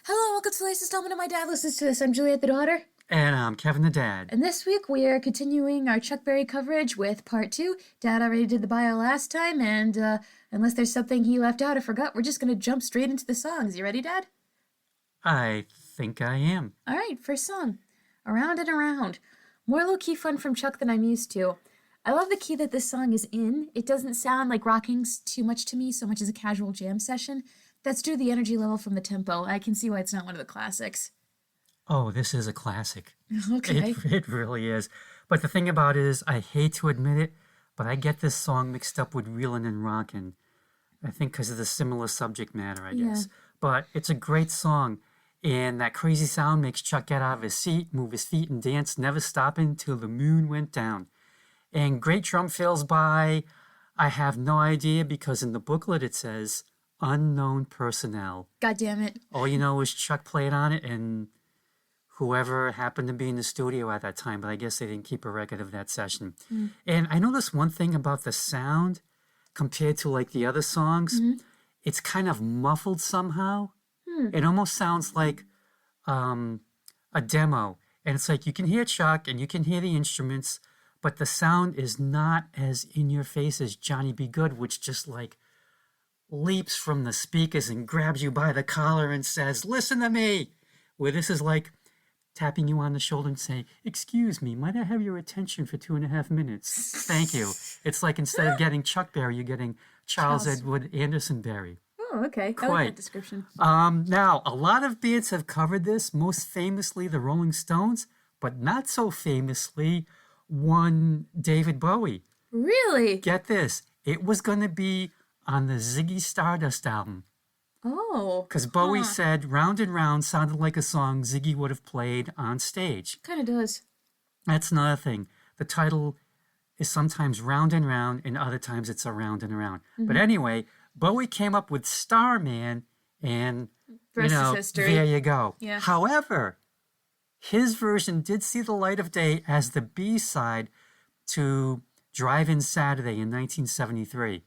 Hello, welcome to the latest installment of My Dad Listens to This. I'm Juliet, the daughter. And I'm Kevin the dad. And this week we are continuing our Chuck Berry coverage with part 2. Dad already did the bio last time, and unless there's something he left out or forgot, we're just going to jump straight into the songs. You ready, Dad? I think I am. All right, first song. Around and Around. More low-key fun from Chuck than I'm used to. I love the key that this song is in. It doesn't sound like rocking's too much to me, so much as a casual jam session. That's due to the energy level from the tempo. I can see why it's not one of the classics. Oh, this is a classic. Okay. It really is. But the thing about it is, I hate to admit it, but I get this song mixed up with Reelin' and Rockin'. I think because of the similar subject matter, I guess. But it's a great song. And that crazy sound makes Chuck get out of his seat, move his feet, and dance, never stopping till the moon went down. And great drum fills by, I have no idea, because in the booklet it says, unknown personnel. God damn it. All you know is Chuck played on it and whoever happened to be in the studio at that time, but I guess they didn't keep a record of that session. And I noticed one thing about the sound compared to like the other songs, it's kind of muffled somehow. It almost sounds like a demo. And it's like you can hear Chuck and you can hear the instruments, but the sound is not as in your face as Johnny B. Good, which just like leaps from the speakers and grabs you by the collar and says, listen to me. Where this is like tapping you on the shoulder and saying, excuse me, might I have your attention for 2.5 minutes? Thank you. It's like instead of getting Chuck Berry, you're getting Charles Edward Anderson Berry. Oh, okay. I like that description. Now, a lot of bands have covered this, most famously the Rolling Stones, but not so famously one David Bowie. Really? Get this. It was going to be on the Ziggy Stardust album. Oh. Because Bowie said Round and Round sounded like a song Ziggy would have played on stage. Kind of does. That's another thing. The title is sometimes Round and Round, and other times it's Around and Around. But anyway, Bowie came up with Starman, and, The rest is history. there you go. Yeah. However, his version did see the light of day as the B-side to Drive-In Saturday in 1973.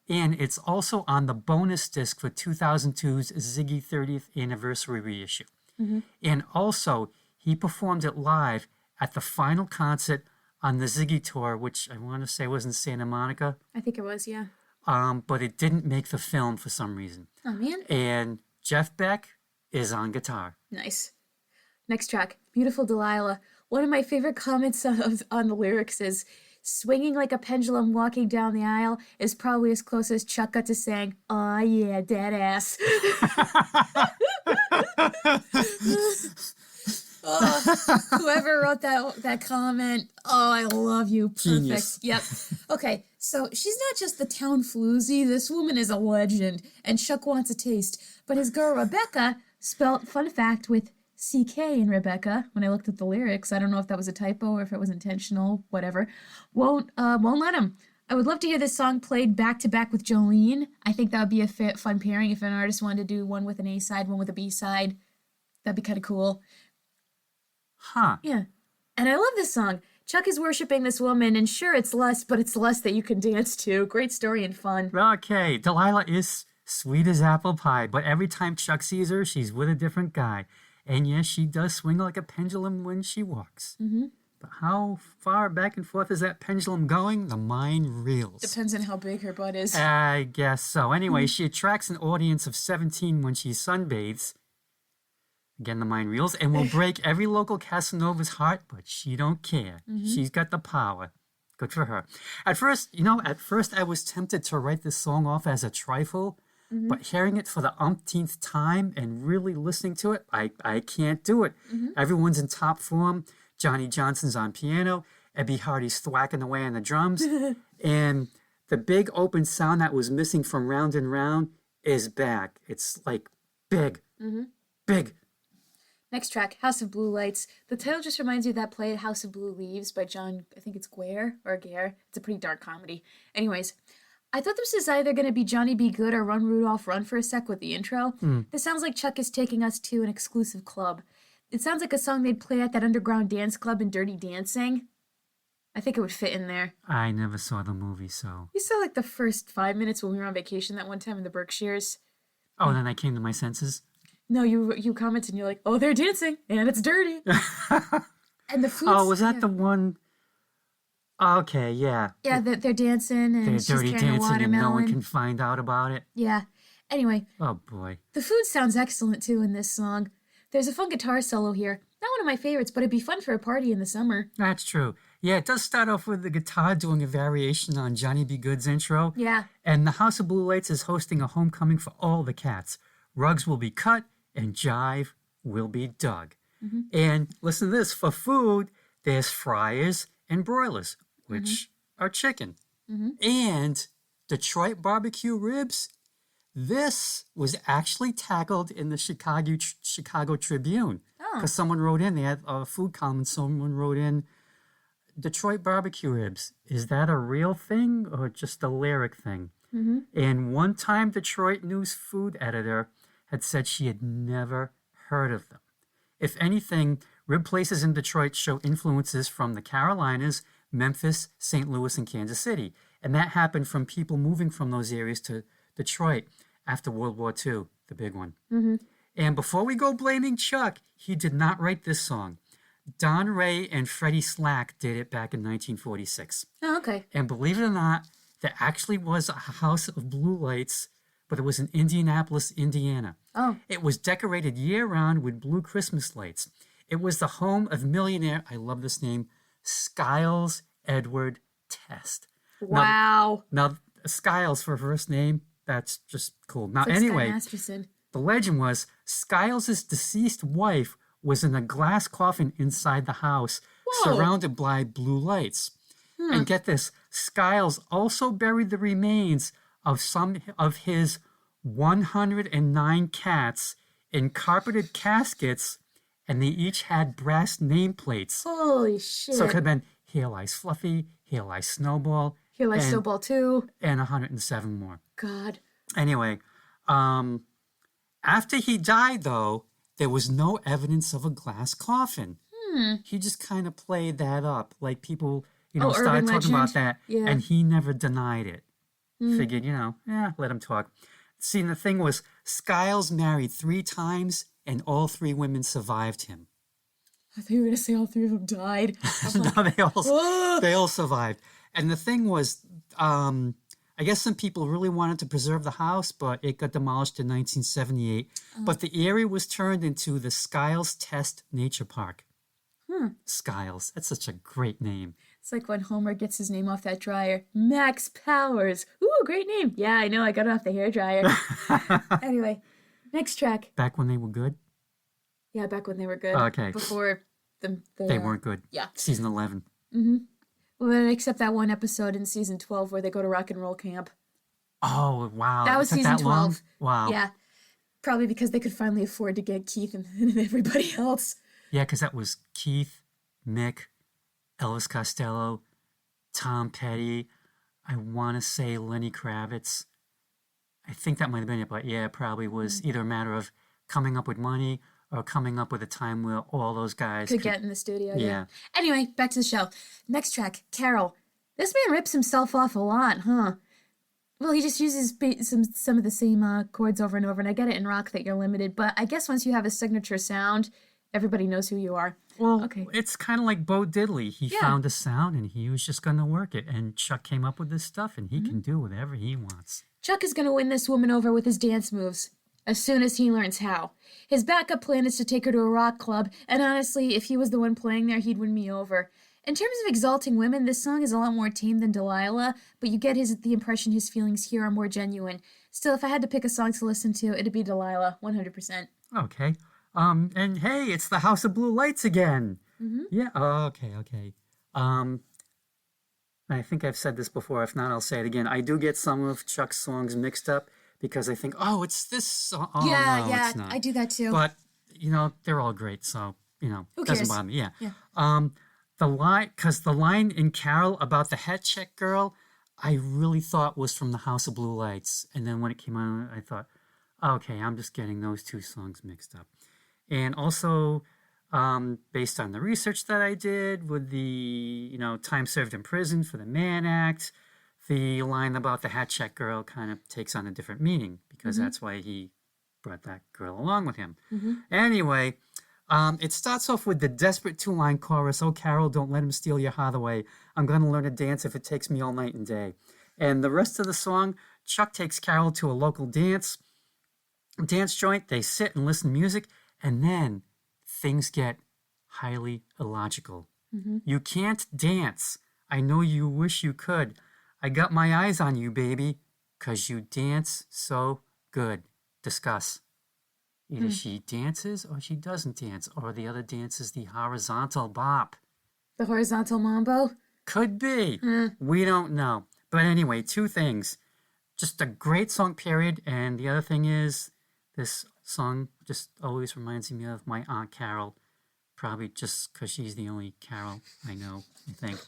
And it's also on the bonus disc for 2002's Ziggy 30th Anniversary reissue. And also, he performed it live at the final concert on the Ziggy tour, which I want to say was in Santa Monica. I think it was, yeah. But it didn't make the film for some reason. Oh, man. And Jeff Beck is on guitar. Nice. Next track, Beautiful Delilah. One of my favorite comments on the lyrics is, swinging like a pendulum walking down the aisle is probably as close as Chuck got to saying, "Aw, yeah, dead ass." Whoever wrote that comment, I love you. Perfect. Genius. Yep. Okay, so she's not just the town floozy. This woman is a legend, and Chuck wants a taste. But his girl Rebecca, spelt, fun fact, with CK in Rebecca, when I looked at the lyrics, I don't know if that was a typo or if it was intentional, whatever, won't let him. I would love to hear this song played back to back with Jolene. I think that would be a fun pairing if an artist wanted to do one with an A side, one with a B side. That'd be kind of cool. Huh. Yeah. And I love this song. Chuck is worshiping this woman, and sure, it's lust, but it's lust that you can dance to. Great story and fun. Okay, Delilah is sweet as apple pie, but every time Chuck sees her, she's with a different guy. And yes, she does swing like a pendulum when she walks. But how far back and forth is that pendulum going? The mind reels. Depends on how big her butt is. I guess so. Anyway, she attracts an audience of 17 when she sunbathes. Again, the mind reels. And will break every local Casanova's heart, but she don't care. She's got the power. Good for her. At first I was tempted to write this song off as a trifle. But hearing it for the umpteenth time and really listening to it, I can't do it. Everyone's in top form. Johnny Johnson's on piano. Ebby Hardy's thwacking away on the drums. And the big open sound that was missing from Round and Round is back. It's like big. Big. Next track, House of Blue Lights. The title just reminds you of that play House of Blue Leaves by John, I think it's Guare or Gare. It's a pretty dark comedy. Anyways, I thought this was either going to be Johnny B. Good or Run Rudolph Run for a sec with the intro. This sounds like Chuck is taking us to an exclusive club. It sounds like a song they'd play at that underground dance club in Dirty Dancing. I think it would fit in there. I never saw the movie, so... You saw like the first 5 minutes when we were on vacation that one time in the Berkshires. Oh, and then I came to my senses? No, you commented and you're like, oh, they're dancing and it's dirty. And the food. Oh, was that the one? Okay, yeah. Yeah, they're dancing and They're she's dirty carrying a dancing and no one watermelon. can find out about it. Yeah. Anyway, Oh boy. the food sounds excellent too in this song. There's a fun guitar solo here. Not one of my favorites, but it'd be fun for a party in the summer. That's true. Yeah, it does start off with the guitar doing a variation on Johnny B. Good's intro. Yeah. And the House of Blue Lights is hosting a homecoming for all the cats. Rugs will be cut and jive will be dug. Mm-hmm. And listen to this, for food, there's fryers and broilers, which are chicken. Mm-hmm. And Detroit barbecue ribs. This was actually tackled in the Chicago Tribune. Because someone wrote in, they had a food column, and someone wrote in, Detroit barbecue ribs. Is that a real thing or just a lyric thing? Mm-hmm. And one time, Detroit News food editor had said she had never heard of them. If anything, rib places in Detroit show influences from the Carolinas, Memphis, St. Louis, and Kansas City. And that happened from people moving from those areas to Detroit after World War II, the big one. Mm-hmm. And before we go blaming Chuck, he did not write this song. Don Ray and Freddie Slack did it back in 1946. Oh, okay. And believe it or not, there actually was a House of Blue Lights, but it was in Indianapolis, Indiana. Oh. It was decorated year-round with blue Christmas lights. It was the home of millionaire, I love this name, Skiles Edward Test. Wow. Now Skiles for first name, that's just cool. Now, It's like anyway, Sky Masterson. the legend was Skiles' deceased wife was in a glass coffin inside the house, Whoa. surrounded by blue lights. And get this, Skiles also buried the remains of some of his 109 cats in carpeted caskets, and they each had brass nameplates. Holy shit. So it could have been Here Lies Fluffy, Here Lies Snowball, Here Lies and- Snowball 2. and 107 more. God. Anyway, after he died, though, there was no evidence of a glass coffin. He just kind of played that up, like people, started urban talking about legend? that, Yeah. and he never denied it. Figured, let him talk. See, the thing was, Skiles married 3 times, and all 3 women survived him. I thought you were going to say all 3 of them died. No, "Whoa." they all survived. And the thing was, I guess some people really wanted to preserve the house, but it got demolished in 1978. But the area was turned into the Skiles Test Nature Park. Skiles, that's such a great name. It's like when Homer gets his name off that dryer. Max Powers. Ooh, great name. Yeah, I know. I got it off the hairdryer. Anyway, next track. Back when they were good? Yeah, back when they were good. Okay. Before They weren't good. Yeah. Season 11. Well, except that one episode in season 12 where they go to rock and roll camp. Oh, wow. That was Took season that long? 12. Wow. Yeah. Probably because they could finally afford to get Keith and everybody else. Yeah, because that was Keith, Mick, Elvis Costello, Tom Petty, I want to say Lenny Kravitz. I think that might have been it, but yeah, it probably was either a matter of coming up with money or coming up with a time where all those guys Could get in the studio. Yeah. Anyway, back to the show. Next track, Carol. This man rips himself off a lot, huh? Well, he just uses some of the same chords over and over, and I get it in rock that you're limited, but I guess once you have a signature sound, everybody knows who you are. Well, Okay. it's kind of like Bo Diddley. He Yeah. found a sound and he was just going to work it. And Chuck came up with this stuff and he can do whatever he wants. Chuck is going to win this woman over with his dance moves as soon as he learns how. His backup plan is to take her to a rock club, and honestly, if he was the one playing there, he'd win me over. In terms of exalting women, this song is a lot more tame than Delilah, but you get the impression his feelings here are more genuine. Still, if I had to pick a song to listen to, it'd be Delilah, 100%. Okay. And hey, it's the House of Blue Lights again. Yeah. Oh, okay. I think I've said this before. If not, I'll say it again. I do get some of Chuck's songs mixed up because I think, oh, it's this song. Oh, no, it's not. I do that too. But, they're all great. So, Who it doesn't cares? bother me. Yeah. Yeah. The line in Carol about the hat check girl, I really thought was from the House of Blue Lights. And then when it came on, I thought, okay, I'm just getting those 2 songs mixed up. And also, based on the research that I did with the, time served in prison for the Mann Act, the line about the hat check girl kind of takes on a different meaning because that's why he brought that girl along with him. Anyway, it starts off with the desperate two-line chorus, "Oh, Carol, don't let him steal your heart away. I'm going to learn to dance if it takes me all night and day." And the rest of the song, Chuck takes Carol to a local dance joint. They sit and listen to music, and then things get highly illogical. "You can't dance. I know you wish you could. I got my eyes on you, baby, 'cause you dance so good." Discuss. Either she dances or she doesn't dance, or the other dance is the horizontal bop. The horizontal mambo? Could be. We don't know. But anyway, two things. Just a great song, period. And the other thing is, this song just always reminds me of my Aunt Carol. Probably just because she's the only Carol I know, I think.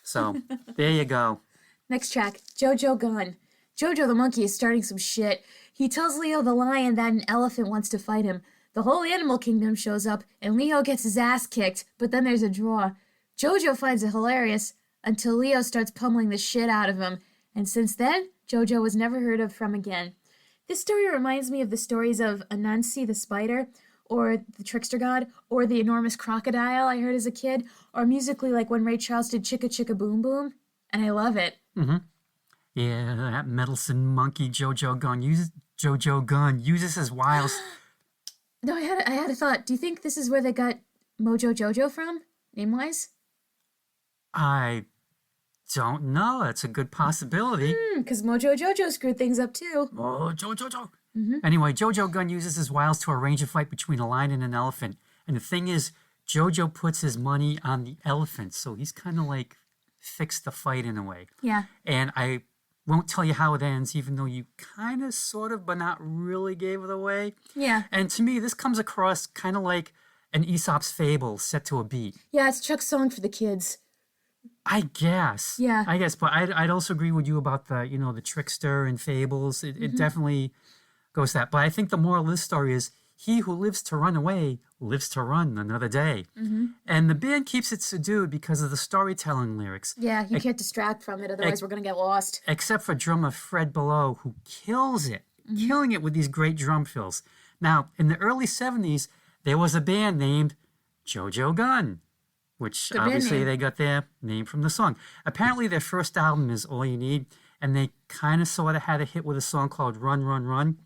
So, there you go. Next track, Jojo Gun. Jojo the monkey is starting some shit. He tells Leo the lion that an elephant wants to fight him. The whole animal kingdom shows up, and Leo gets his ass kicked, but then there's a draw. Jojo finds it hilarious until Leo starts pummeling the shit out of him, and since then, Jojo was never heard of from again. This story reminds me of the stories of Anansi the spider, or the trickster god, or the enormous crocodile I heard as a kid, or musically like when Ray Charles did Chicka Chicka Boom Boom, and I love it. Yeah, that meddlesome monkey Jojo Gun uses his wiles. No, I had a thought. Do you think this is where they got Mojo Jojo from, name-wise? I don't know. That's a good possibility. Because Mojo Jojo screwed things up too. Oh, Jojo. Anyway, Jojo Gun uses his wiles to arrange a fight between a lion and an elephant. And the thing is, Jojo puts his money on the elephant, so he's kind of like fixed the fight in a way. Yeah. And I won't tell you how it ends, even though you kind of, sort of, but not really gave it away. Yeah. And to me, this comes across kind of like an Aesop's fable set to a beat. Yeah, it's Chuck's song for the kids. I guess. Yeah. I guess, but I'd also agree with you about the trickster and fables. It definitely goes that. But I think the moral of this story is, he who lives to run away lives to run another day. And the band keeps it subdued because of the storytelling lyrics. Yeah, you can't distract from it, otherwise we're going to get lost. Except for drummer Fred Below, who kills it, killing it with these great drum fills. Now, in the early 70s, there was a band named Jojo Gun, which Good band obviously name. they got their name from the song. Apparently, their first album is All You Need, and they kind of sort of had a hit with a song called Run, Run, Run,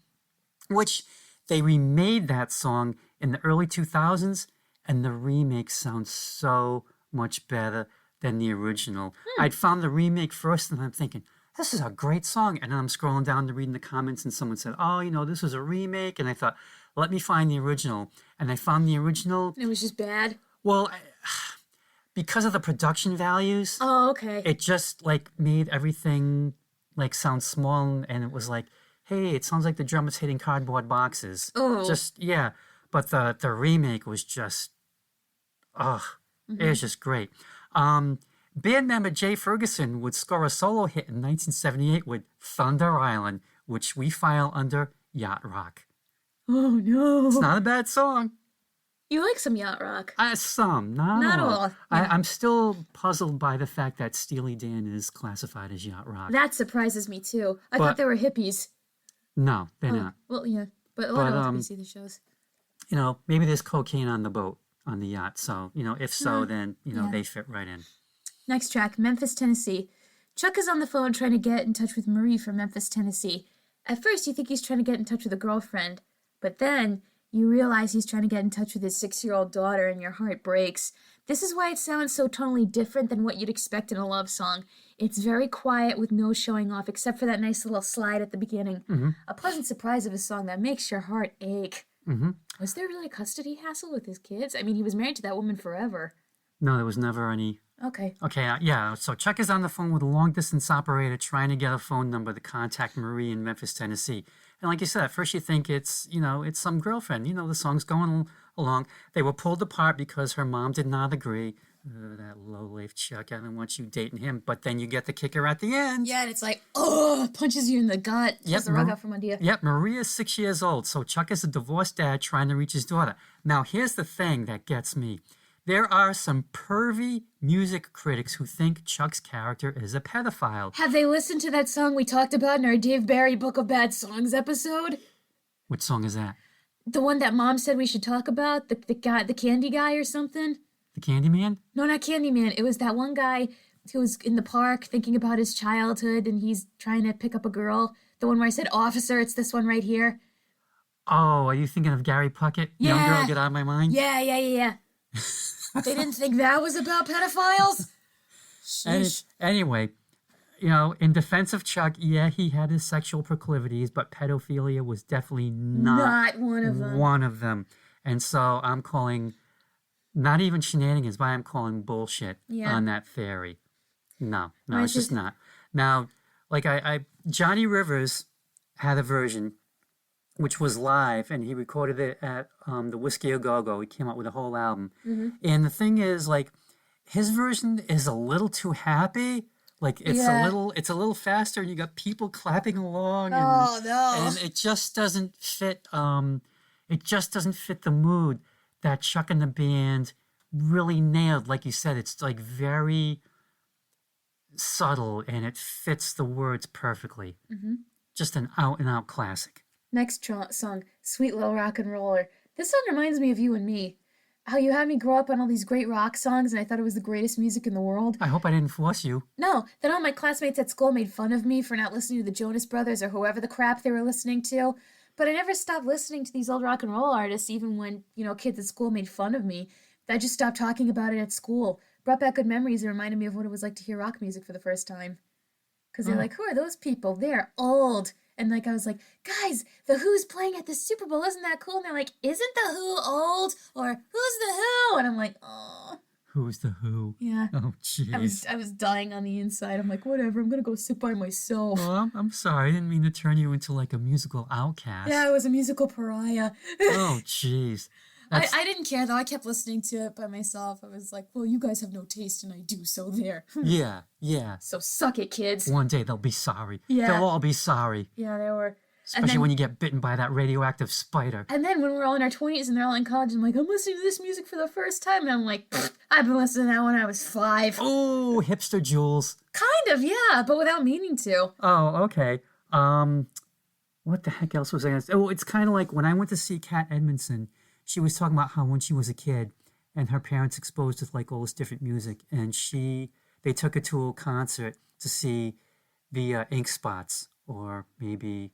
which they remade that song in the early 2000s, and the remake sounds so much better than the original. I'd found the remake first, and I'm thinking, this is a great song. And then I'm scrolling down to reading the comments, and someone said, oh, this was a remake. And I thought, let me find the original. And I found the original. It was just bad? Well, because of the production values, Oh, okay. it just like made everything like sound small, and it was like, hey, it sounds like the drummer's hitting cardboard boxes. Oh. Just, yeah. But the remake was just, it was just great. Band member Jay Ferguson would score a solo hit in 1978 with Thunder Island, which we file under yacht rock. Oh, no. It's not a bad song. You like some yacht rock. Some, not Not all. all. I'm still puzzled by the fact that Steely Dan is classified as yacht rock. That surprises me, too. I But- thought they were hippies. No, they're not. Well, yeah. But a lot But, of see the shows. Maybe there's cocaine on the boat, on the yacht. So, if so, then, yeah. they fit right in. Next track, Memphis, Tennessee. Chuck is on the phone trying to get in touch with Marie from Memphis, Tennessee. At first, you think he's trying to get in touch with a girlfriend, but then you realize he's trying to get in touch with his 6-year-old daughter, and your heart breaks. This is why it sounds so totally different than what you'd expect in a love song. It's very quiet with no showing off, except for that nice little slide at the beginning. A pleasant surprise of a song that makes your heart ache. Was there really a custody hassle with his kids? I mean, he was married to that woman forever. No, there was never any. Okay. Okay, yeah. So Chuck is on the phone with a long-distance operator trying to get a phone number to contact Marie in Memphis, Tennessee. And like you said, at first you think it's, it's some girlfriend. The song's going along. They were pulled apart because her mom did not agree. That low-life Chuck, I don't want you dating him. But then you get the kicker at the end. Yeah, and it's like, punches you in the gut. Pulls the rug out from under you. Yep, Maria's 6 years old. So Chuck is a divorced dad trying to reach his daughter. Now, here's the thing that gets me. There are some pervy music critics who think Chuck's character is a pedophile. Have they listened to that song we talked about in our Dave Barry Book of Bad Songs episode? Which song is that? The one that Mom said we should talk about, the guy, the candy guy or something. The Candyman? No, not Candyman. It was that one guy who was in the park thinking about his childhood, and he's trying to pick up a girl. The one where I said officer. It's this one right here. Oh, are you thinking of Gary Puckett? Young Yeah. Girl, Get Out of My Mind? Yeah. They didn't think that was about pedophiles? Sheesh. Anyway, you know, in defense of Chuck, yeah, he had his sexual proclivities, but pedophilia was definitely not one of them. one of them. And so I'm calling, not even shenanigans, but I'm calling bullshit on that theory. No, it's just not. Now, like Johnny Rivers had a version which was live, and he recorded it at the Whiskey A Go-Go. He came out with a whole album. And the thing is, like, his version is a little too happy. Like, it's a little faster, and you got people clapping along. And it just doesn't fit, the mood that Chuck and the band really nailed. Like you said, it's like very subtle, and it fits the words perfectly. Just an out-and-out classic. Next song, Sweet Little Rock and Roller. This song reminds me of you and me. How you had me grow up on all these great rock songs, and I thought it was the greatest music in the world. I hope I didn't force you. No, then all my classmates at school made fun of me for not listening to the Jonas Brothers or whoever the crap they were listening to. But I never stopped listening to these old rock and roll artists, even when, kids at school made fun of me. I just stopped talking about it at school. Brought back good memories and reminded me of what it was like to hear rock music for the first time. Because they're like, who are those people? They're old. And I was like, guys, The Who's playing at the Super Bowl. Isn't that cool? And they're like, isn't The Who old? Or who's The Who? And I'm like, oh. Who's The Who? Yeah. Oh, jeez. I was dying on the inside. I'm like, whatever. I'm going to go sit by myself. Well, I'm sorry. I didn't mean to turn you into like a musical outcast. Yeah, I was a musical pariah. Oh, jeez. I didn't care, though. I kept listening to it by myself. I was like, well, you guys have no taste, and I do, so there. Yeah. So suck it, kids. One day they'll be sorry. Yeah. They'll all be sorry. Yeah, they were. Especially when you get bitten by that radioactive spider. And then when we're all in our 20s and they're all in college, I'm like, I'm listening to this music for the first time. And I'm like, I've been listening to that when I was 5. Oh, hipster Jules. Kind of, yeah, but without meaning to. Oh, okay. What the heck else was I going to say? Oh, it's kind of like when I went to see Kat Edmondson, she was talking about how when she was a kid and her parents exposed her to like all this different music, and they took her to a concert to see the Ink Spots, or maybe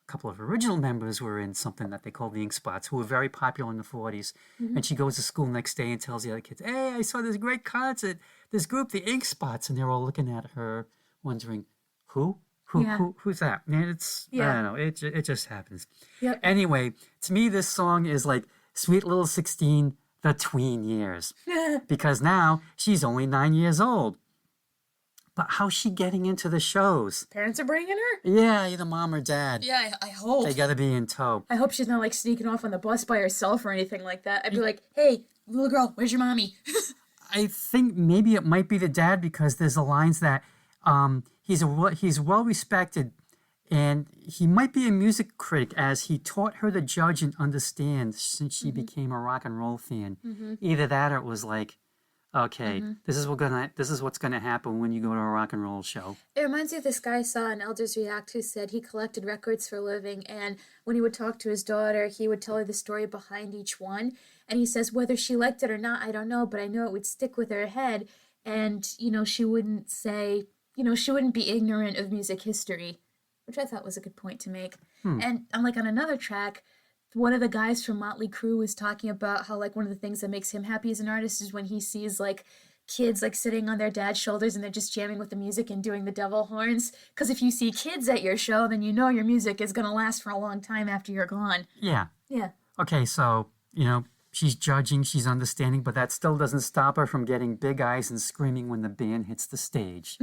a couple of original members were in something that they called the Ink Spots, who were very popular in the 40s. And she goes to school next day and tells the other kids, hey, I saw this great concert, this group, the Ink Spots, and they're all looking at her wondering, who's that? And it's, I don't know, it just happens. Yep. Anyway, to me, this song is like Sweet Little 16, the tween years. Because now she's only 9 years old. But how's she getting into the shows? Parents are bringing her? Yeah, either mom or dad. Yeah, I hope. They gotta be in tow. I hope she's not like sneaking off on the bus by herself or anything like that. I'd be like, hey, little girl, where's your mommy? I think maybe it might be the dad, because there's the lines that he's well respected, and he might be a music critic, as he taught her to judge and understand since she became a rock and roll fan. Either that, or it was like, okay, this is what's gonna happen when you go to a rock and roll show. It reminds me of this guy I saw on Elders React who said he collected records for a living, and when he would talk to his daughter, he would tell her the story behind each one. And he says whether she liked it or not, I don't know, but I know it would stick with her head, and she wouldn't say, she wouldn't be ignorant of music history, which I thought was a good point to make. And on another track, one of the guys from Motley Crue was talking about how one of the things that makes him happy as an artist is when he sees kids sitting on their dad's shoulders and they're just jamming with the music and doing the devil horns. Because if you see kids at your show, then your music is going to last for a long time after you're gone. Yeah. Yeah. Okay, so, she's judging, she's understanding, but that still doesn't stop her from getting big eyes and screaming when the band hits the stage.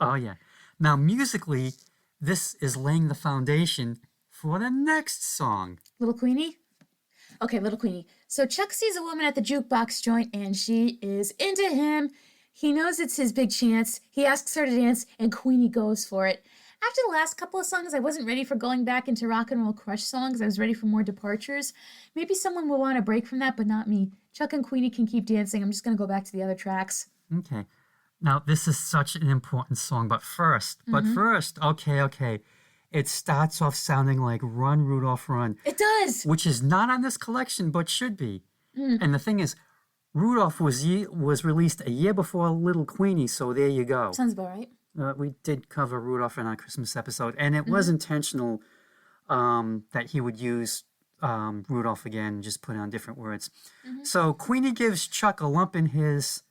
Oh, yeah. Now, musically, this is laying the foundation for the next song. Little Queenie? Okay, Little Queenie. So Chuck sees a woman at the jukebox joint, and she is into him. He knows it's his big chance. He asks her to dance, and Queenie goes for it. After the last couple of songs, I wasn't ready for going back into rock and roll crush songs. I was ready for more departures. Maybe someone will want a break from that, but not me. Chuck and Queenie can keep dancing. I'm just going to go back to the other tracks. Okay. Now, this is such an important song, but first, okay. it starts off sounding like Run, Rudolph, Run. It does. Which is not on this collection, but should be. And the thing is, Rudolph was released a year before Little Queenie, so there you go. Sounds about right. We did cover Rudolph in our Christmas episode, and it was intentional that he would use Rudolph again, just put on different words. So Queenie gives Chuck a lump in his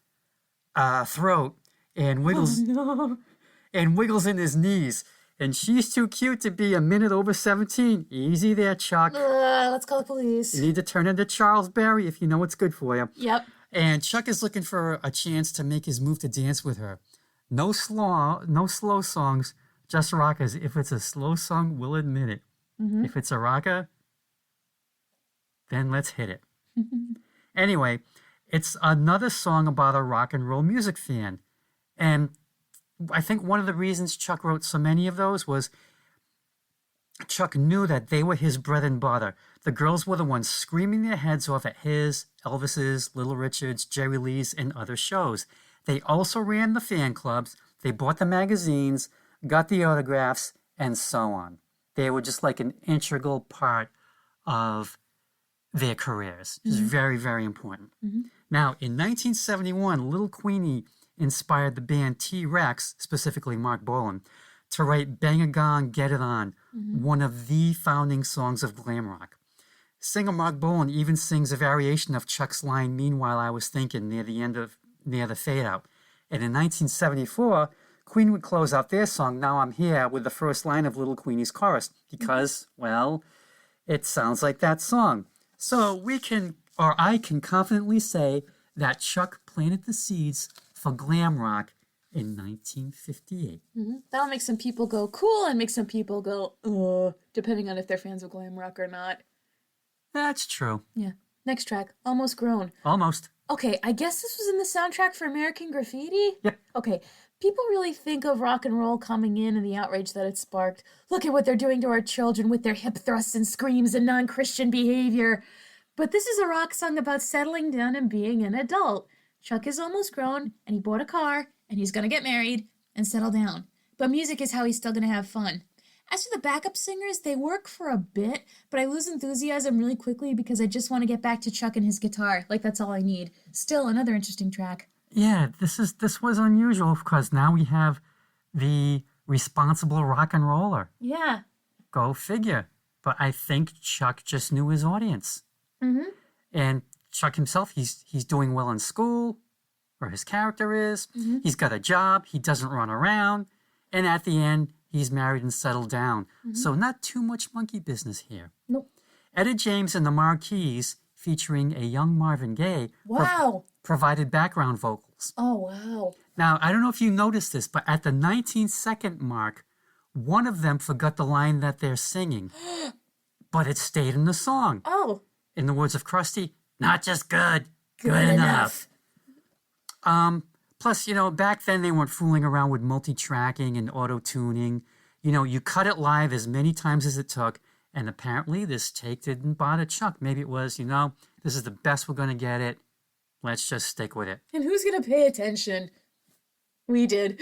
throat and wiggles and wiggles in his knees. And she's too cute to be a minute over 17. Easy there, Chuck. Let's call the police. You need to turn into Charles Berry if you know what's good for you. Yep. And Chuck is looking for a chance to make his move to dance with her. No slow songs, just rockers. If it's a slow song, we'll admit it. If it's a rocker, then let's hit it. Anyway, it's another song about a rock and roll music fan. And I think one of the reasons Chuck wrote so many of those was Chuck knew that they were his bread and butter. The girls were the ones screaming their heads off at his, Elvis's, Little Richard's, Jerry Lee's, and other shows. They also ran the fan clubs, they bought the magazines, got the autographs, and so on. They were just like an integral part of their careers. Just very, very important. Now, in 1971, Little Queenie inspired the band T-Rex, specifically Mark Bolan, to write Bang a Gong, Get It On, one of the founding songs of glam rock. Singer Mark Bolan even sings a variation of Chuck's line, Meanwhile I Was Thinking, near the fade out. And in 1974, Queen would close out their song, Now I'm Here, with the first line of Little Queenie's chorus, because, well, it sounds like that song. So I can confidently say that Chuck planted the seeds for glam rock in 1958. That'll make some people go cool and make some people go, depending on if they're fans of glam rock or not. That's true. Yeah. Next track, Almost Grown. Almost. Okay, I guess this was in the soundtrack for American Graffiti? Yep. Okay, people really think of rock and roll coming in and the outrage that it sparked. Look at what they're doing to our children with their hip thrusts and screams and non-Christian behavior. But this is a rock song about settling down and being an adult. Chuck is almost grown, and he bought a car, and he's going to get married and settle down. But music is how he's still going to have fun. As for the backup singers, they work for a bit, but I lose enthusiasm really quickly because I just want to get back to Chuck and his guitar. Like, that's all I need. Still, another interesting track. Yeah, this was unusual because now we have the responsible rock and roller. Yeah. Go figure. But I think Chuck just knew his audience. And Chuck himself, he's doing well in school, or his character is. He's got a job. He doesn't run around. And at the end, he's married and settled down. So not too much monkey business here. Nope. Etta James and the Marquis, featuring a young Marvin Gaye, Wow. provided background vocals. Oh, wow. Now, I don't know if you noticed this, but at the 19-second mark, one of them forgot the line that they're singing, but it stayed in the song. Oh. In the words of Krusty, not just good, good enough. Plus, back then they weren't fooling around with multi-tracking and auto-tuning. You cut it live as many times as it took, and apparently this take didn't bother Chuck. Maybe it was, this is the best we're going to get it. Let's just stick with it. And who's going to pay attention? We did.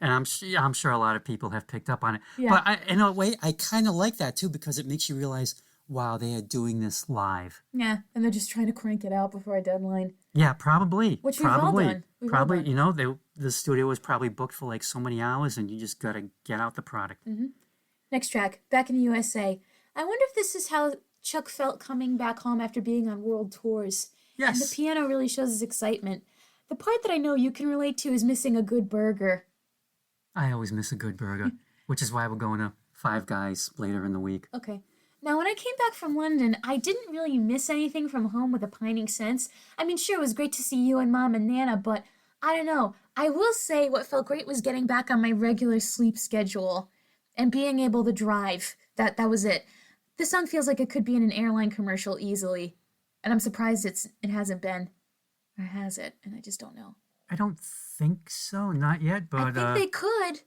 And I'm sure a lot of people have picked up on it. Yeah. But in a way, I kind of like that too, because it makes you realize, wow, they are doing this live. Yeah, and they're just trying to crank it out before a deadline. Yeah, probably. Which we've all done. Probably, the studio was probably booked for like so many hours, and you just got to get out the product. Next track, Back in the USA. I wonder if this is how Chuck felt coming back home after being on world tours. Yes. And the piano really shows his excitement. The part that I know you can relate to is missing a good burger. I always miss a good burger, which is why we're going to Five Guys later in the week. Okay. Now, when I came back from London, I didn't really miss anything from home with a pining sense. I mean, sure, it was great to see you and Mom and Nana, but I don't know. I will say what felt great was getting back on my regular sleep schedule and being able to drive. That was it. This song feels like it could be in an airline commercial easily, and I'm surprised it hasn't been. Or has it? And I just don't know. I don't think so, not yet, but... I think they could.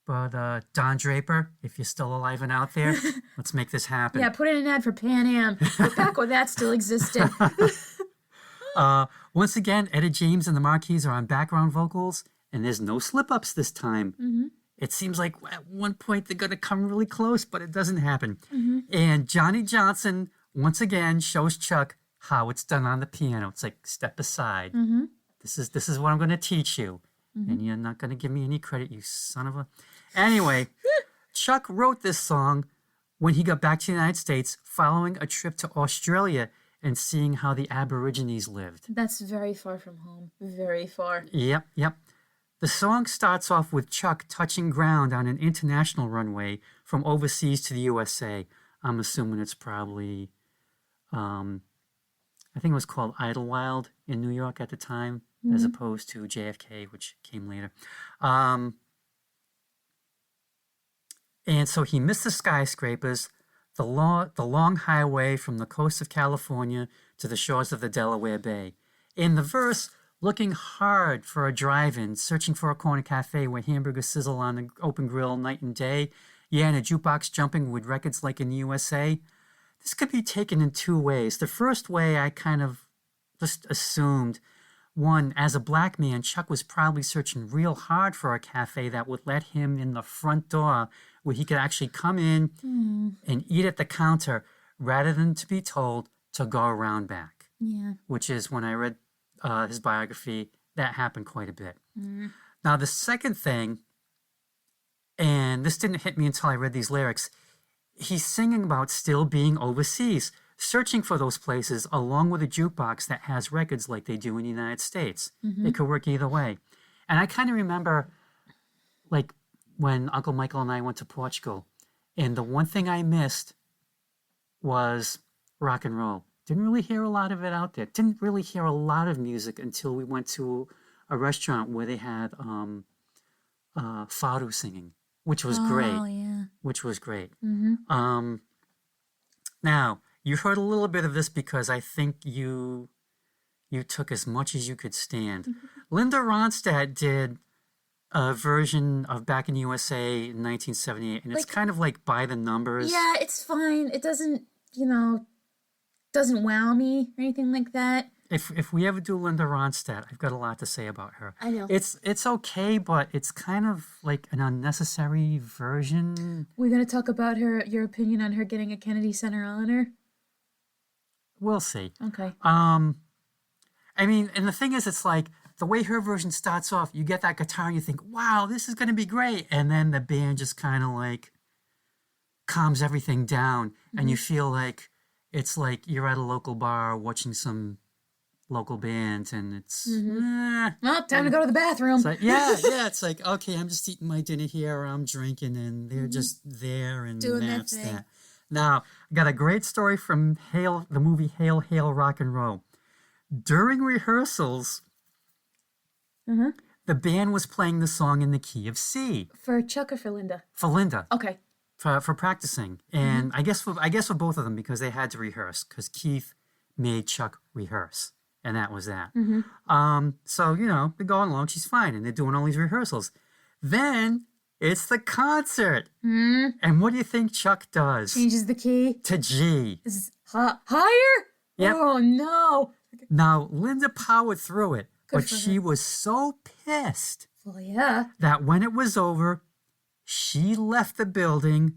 But Don Draper, if you're still alive and out there, let's make this happen. Yeah, put in an ad for Pan Am. Back when that still existed. Once again, Etta James and the Marquis are on background vocals, and there's no slip-ups this time. it seems like at one point they're going to come really close, but it doesn't happen. And Johnny Johnson, once again, shows Chuck how it's done on the piano. It's like, step aside. This is what I'm going to teach you. And you're not going to give me any credit, you son of a... Anyway, Chuck wrote this song when he got back to the United States following a trip to Australia and seeing how the Aborigines lived. That's very far from home. Very far. Yep. The song starts off with Chuck touching ground on an international runway from overseas to the USA. I'm assuming it's probably, I think it was called Idlewild in New York at the time, as opposed to JFK, which came later. And so he missed the skyscrapers, the long highway from the coast of California to the shores of the Delaware Bay. In the verse, looking hard for a drive-in, searching for a corner cafe where hamburgers sizzle on the open grill night and day, and a jukebox jumping with records like in the USA. This could be taken in two ways. The first way, I kind of just assumed, one, as a black man, Chuck was probably searching real hard for a cafe that would let him in the front door where he could actually come in and eat at the counter rather than to be told to go around back. Yeah. Which is, when I read his biography, that happened quite a bit. Now, the second thing, and this didn't hit me until I read these lyrics, he's singing about still being overseas, searching for those places along with a jukebox that has records like they do in the United States. It could work either way. And I kind of remember, like, when Uncle Michael and I went to Portugal, and the one thing I missed was rock and roll. Didn't really hear a lot of it out there. Didn't really hear a lot of music until we went to a restaurant where they had fado singing, which was great. Oh, yeah. Which was great. Now, you heard a little bit of this because I think you took as much as you could stand. Linda Ronstadt did a version of Back in the USA in 1978, and it's kind of like by the numbers. Yeah, it's fine. It doesn't, doesn't wow me or anything like that. If we ever do Linda Ronstadt, I've got a lot to say about her. I know. It's okay, but it's kind of like an unnecessary version. We're going to talk about your opinion on her getting a Kennedy Center honor? We'll see. Okay. I mean, and the thing is, it's like, the way her version starts off, you get that guitar and you think, wow, this is going to be great. And then the band just kind of like calms everything down. And you feel like it's like you're at a local bar watching some local band and it's... Well, time to go to the bathroom. It's like, yeah, it's like, okay, I'm just eating my dinner here, or I'm drinking, and they're just there, and doing that's their thing. that. Now, I got a great story from the movie Hail, Hail, Rock and Roll. During rehearsals... the band was playing the song in the key of C. For Chuck or for Linda? For Linda. Okay. For practicing. And I guess for both of them, because they had to rehearse, because Keith made Chuck rehearse. And that was that. So, they're going along, she's fine, and they're doing all these rehearsals. Then it's the concert. And what do you think Chuck does? Changes the key. To G. Higher? Yep. Oh, no. Now, Linda powered through it. But for she her. was so pissed Well, yeah. that when it was over, she left the building,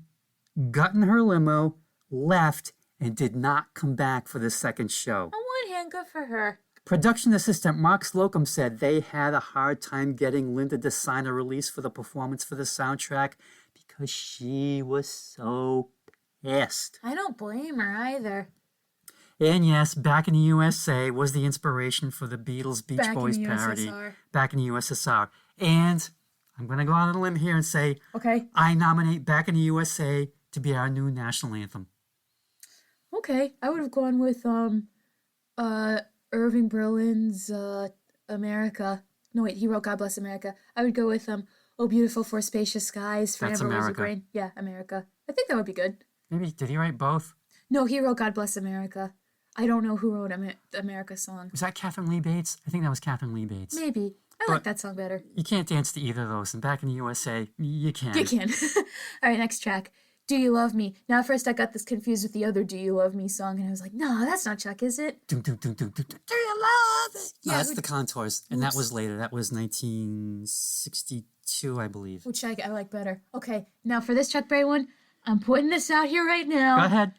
got in her limo, left, and did not come back for the second show. On one hand, good for her. Production assistant Mark Slocum said they had a hard time getting Linda to sign a release for the performance for the soundtrack because she was so pissed. I don't blame her either. And yes, Back in the USA was the inspiration for the Beatles Beach Back in Boys the parody. USSR. Back in the USSR. And I'm going to go out on a limb here and say, Okay. I nominate Back in the USA to be our new national anthem. Okay. I would have gone with Irving Berlin's America. No, wait, he wrote God Bless America. I would go with Oh Beautiful for Spacious Skies for That's Never Was a America. Grain. Yeah, America. I think that would be good. Maybe, did he write both? No, he wrote God Bless America. I don't know who wrote the America song. Was that Catherine Lee Bates? I think that was Catherine Lee Bates. Maybe. I like that song better. You can't dance to either of those. And Back in the USA, you can. You can. All right, next track. Do You Love Me? Now, at first I got this confused with the other Do You Love Me song, and I was like, no, that's not Chuck, is it? Do you love it. No, Yeah, that's the Contours, and that was later. That was 1962, I believe. which I like better. Okay, now for this Chuck Berry one, I'm putting this out here right now. Go ahead.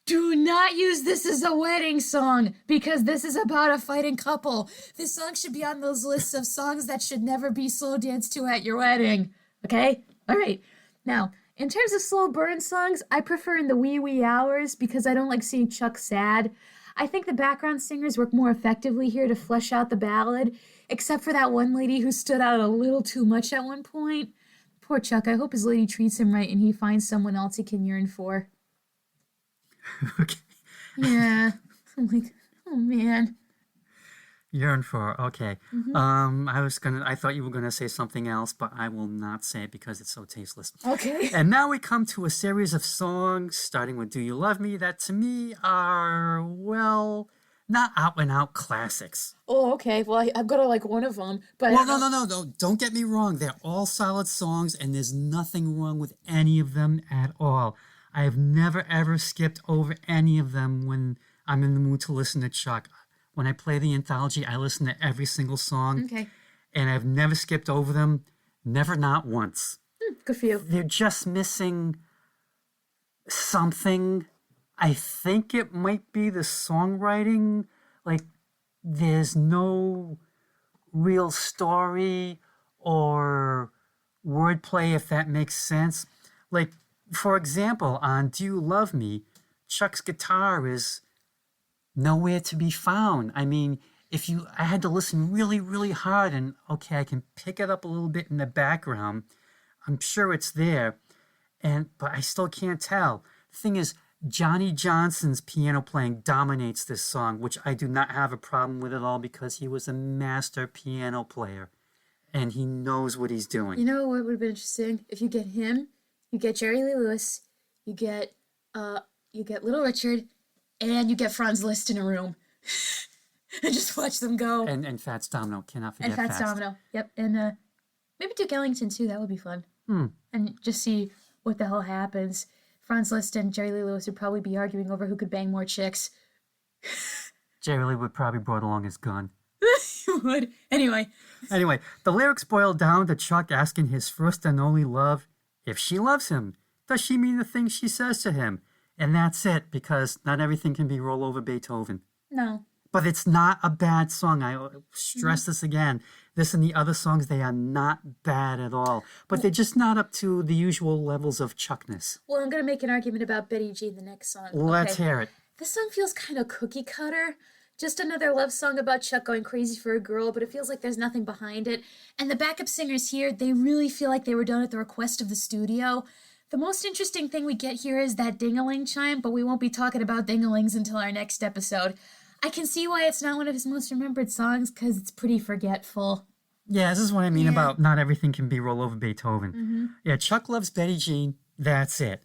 Do not use this as a wedding song because this is about a fighting couple. This song should be on those lists of songs that should never be slow danced to at your wedding. Okay? All right. Now, in terms of slow burn songs, I prefer in the wee wee hours because I don't like seeing Chuck sad. I think the background singers work more effectively here to flesh out the ballad, except for that one lady who stood out a little too much at one point. Poor Chuck. I hope his lady treats him right and he finds someone else he can yearn for. Okay. Yeah. I'm like, oh man. Yearn for, okay. I thought you were gonna say something else, but I will not say it because it's so tasteless. Okay. And now we come to a series of songs, starting with Do You Love Me, that to me are, well, not out and out classics. Oh, okay. Well, I've got to like one of them. But Well, no. Don't get me wrong. They're all solid songs, and there's nothing wrong with any of them at all. I have never, ever skipped over any of them when I'm in the mood to listen to Chuck. When I play the anthology, I listen to every single song. Okay. And I've never skipped over them. Never, not once. Good for you. They're just missing something. I think it might be the songwriting. Like, there's no real story or wordplay, if that makes sense. Like, for example, on Do You Love Me, Chuck's guitar is nowhere to be found. I mean, I had to listen really, really hard and, okay, I can pick it up a little bit in the background. I'm sure it's there, but I still can't tell. The thing is, Johnny Johnson's piano playing dominates this song, which I do not have a problem with at all because he was a master piano player and he knows what he's doing. You know what would have been interesting? If you get him, you get Jerry Lee Lewis, you get Little Richard, and you get Franz Liszt in a room. And just watch them go. And Fats Domino, cannot forget Fats Domino. Yep. And maybe Duke Ellington too, that would be fun. And just see what the hell happens. Franz Liszt and Jerry Lee Lewis would probably be arguing over who could bang more chicks. Jerry Lee would probably brought along his gun. He would. Anyway, the lyrics boil down to Chuck asking his first and only love if she loves him. Does she mean the things she says to him? And that's it, because not everything can be roll over Beethoven. no. But it's not a bad song. I stress this again. This and the other songs, they are not bad at all. But they're just not up to the usual levels of Chuckness. Well, I'm going to make an argument about Betty Jean the next song. Let's hear it. This song feels kind of cookie cutter. Just another love song about Chuck going crazy for a girl, but it feels like there's nothing behind it. And the backup singers here, they really feel like they were done at the request of the studio. The most interesting thing we get here is that ding-a-ling chime, but we won't be talking about ding-a-lings until our next episode. I can see why it's not one of his most remembered songs, because it's pretty forgetful. Yeah, this is what I mean about not everything can be roll over Beethoven. Yeah, Chuck loves Betty Jean. That's it.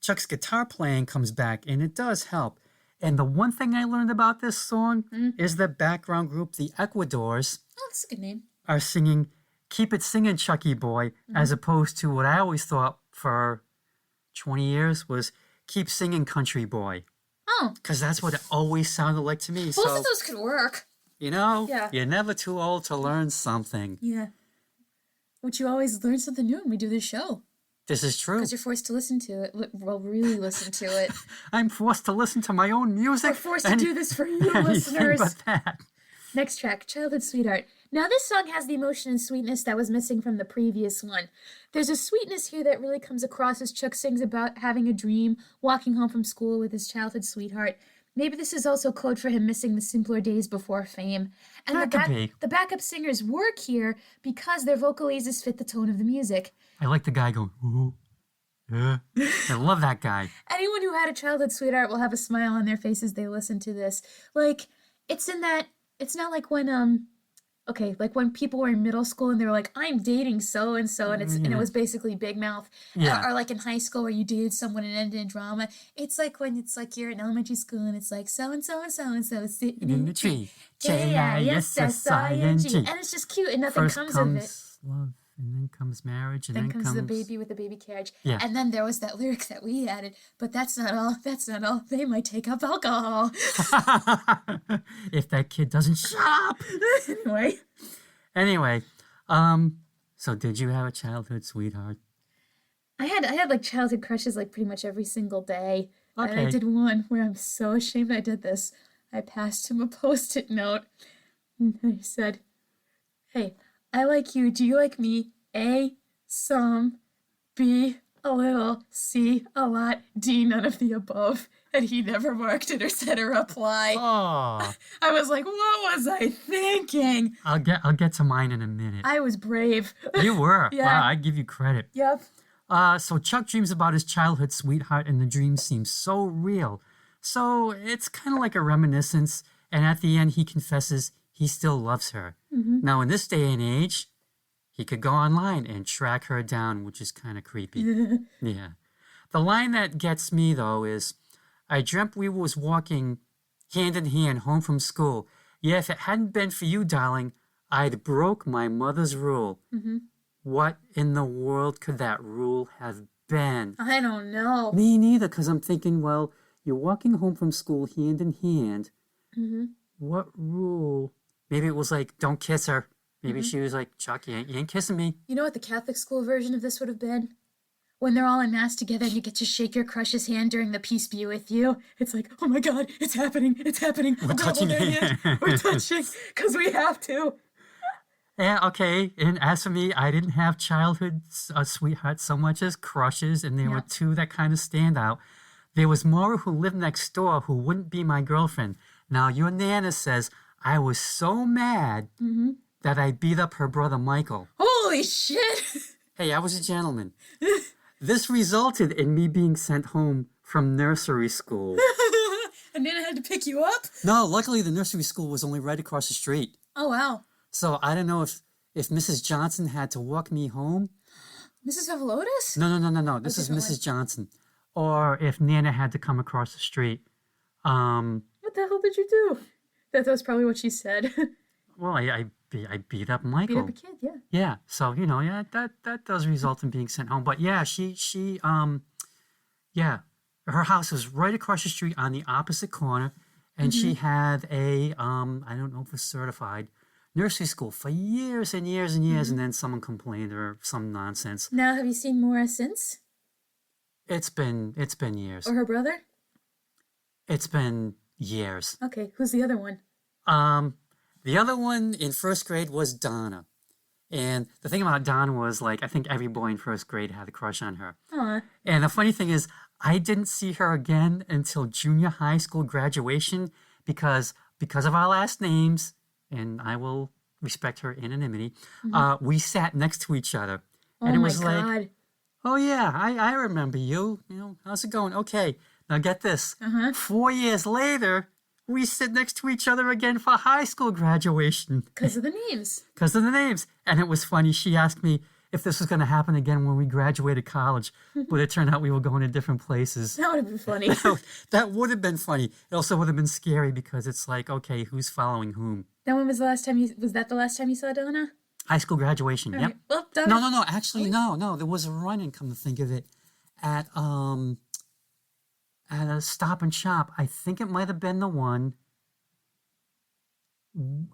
Chuck's guitar playing comes back, and it does help. And the one thing I learned about this song is the background group, the Ecuadors, Oh, that's a good name. are singing Keep It Singin' Chucky Boy, as opposed to what I always thought for 20 years was Keep Singing Country Boy. Oh. Because that's what it always sounded like to me. Both So, of those could work. you're never too old to learn something. Yeah. But you always learn something new when we do this show. This is true. Because you're forced to listen to it. Well, really listen to it. I'm forced to listen to my own music. We're forced to do this for you, anything listeners. but that. Next track, Childhood Sweetheart. Now, this song has the emotion and sweetness that was missing from the previous one. There's a sweetness here that really comes across as Chuck sings about having a dream, walking home from school with his childhood sweetheart. Maybe this is also code for him missing the simpler days before fame. And That could be. the backup singers work here because their vocalizes fit the tone of the music. I like the guy going, ooh, yeah. I love that guy. Anyone who had a childhood sweetheart will have a smile on their face as they listen to this. Like, it's not like when, like when people were in middle school and they were like, I'm dating so-and-so, and and it was basically Big Mouth. Yeah. Or like in high school where you dated someone and ended in drama. It's like when it's like you're in elementary school and it's like so-and-so and so-and-so sitting In the tree. J-I-S-S-I-N-G. J-I-S-S-I-N-G. And it's just cute and nothing First comes of it. love, and then comes marriage, and Then then comes the baby with the baby carriage. Yeah. And then there was that lyric that we added, but that's not all. That's not all. They might take up alcohol. if that kid doesn't shut up. Anyway, so did you have a childhood sweetheart? I had like childhood crushes like pretty much every single day. And I Okay. did one where I'm so ashamed I did this. I passed him a Post-it note and I said, "Hey, I like you. Do you like me? A, some. B, a little. C, a lot. D, none of the above." And he never marked it or said a reply. Oh, I was like, what was I thinking? I'll get to mine in a minute. I was brave. You were. Yeah. Wow, I give you credit. Yep. So Chuck dreams about his childhood sweetheart, and the dream seems so real. So it's kind of like a reminiscence, and at the end, he confesses he still loves her. Mm-hmm. Now, in this day and age, he could go online and track her down, which is kind of creepy. Yeah. The line that gets me, though, is, "I dreamt we was walking hand in hand home from school. Yeah, if it hadn't been for you, darling, I'd broke my mother's rule." Mm-hmm. What in the world could that rule have been? I don't know. Me neither, because I'm thinking, well, you're walking home from school hand in hand. Mm-hmm. What rule? Maybe it was like, don't kiss her. Maybe she was like, Chuck, you ain't kissing me. You know what the Catholic school version of this would have been? When they're all in mass together and you get to shake your crush's hand during the peace be with you. It's like, oh my God, it's happening. We're touching hand. We're touching because we have to. Yeah, okay. And as for me, I didn't have childhood sweethearts so much as crushes, and there were two that kind of stand out. There was Maura, who lived next door, who wouldn't be my girlfriend. Now, your Nana says, I was so mad that I beat up her brother Michael. Holy shit! Hey, I was a gentleman. This resulted in me being sent home from nursery school. And Nana had to pick you up? No, luckily the nursery school was only right across the street. Oh, wow. So I don't know if Mrs. Johnson had to walk me home. Mrs. Avalotis? No. This is Mrs. Johnson. Or if Nana had to come across the street. What the hell did you do? That was probably what she said. Well, I beat up Michael. Beat up a kid, yeah. Yeah, so, that does result in being sent home. But yeah, she her house was right across the street on the opposite corner. And she had a, I don't know if it's certified, nursery school for years and years and years, and then someone complained or some nonsense. Now, have you seen Maura since? It's been years. Or her brother? It's been years. Okay, who's the other one? The other one in first grade was Donna. And the thing about Donna was, like, I think every boy in first grade had a crush on her. Aw. And the funny thing is, I didn't see her again until junior high school graduation because of our last names, and I will respect her anonymity, we sat next to each other. And it was like, oh yeah, I remember you. How's it going? Okay, now get this. 4 years later, we sit next to each other again for high school graduation. Because of the names. Because of the names. And it was funny. She asked me if this was going to happen again when we graduated college, but it turned out we were going to different places. That would have been funny. That would have been funny. It also would have been scary because it's like, okay, who's following whom? Then when was the last time was that the last time you saw Donna? High school graduation, All yep. right. Well, Donna. No. Actually, no. There was a run-in, come to think of it, at a Stop and Shop. I think it might have been the one